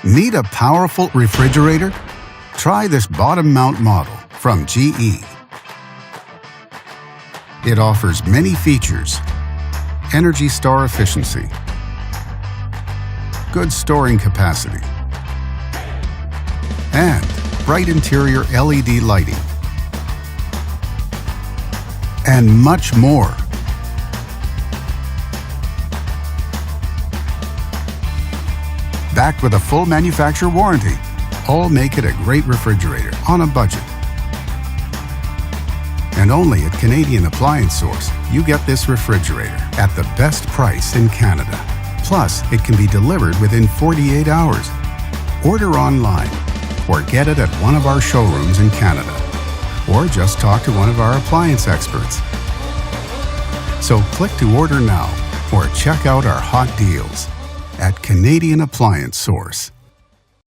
Need a powerful refrigerator? Try this bottom mount model from GE. It offers many features: Energy Star efficiency, good storing capacity, and bright interior LED lighting, and much more. Backed with a full manufacturer warranty, all make it a great refrigerator on a budget. And only at Canadian Appliance Source, you get this refrigerator at the best price in Canada. Plus, it can be delivered within 48 hours. Order online or get it at one of our showrooms in Canada. Or just talk to one of our appliance experts. So click to order now or check out our hot deals at Canadian Appliance Source.